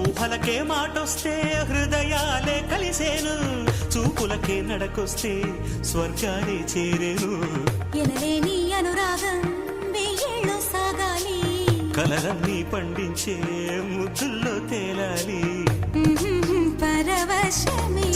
ఊహలకే మాటొస్తే హృదయాలే కలిసేను, చూపులకే నడకొస్తే స్వర్గాలే చేరేను. ఎనలేని అనురాగం వెయ్యేళ్ళు సాగాలి, కలలన్నీ పండించే ముద్దుల్లో తేలాలి. పరవశమే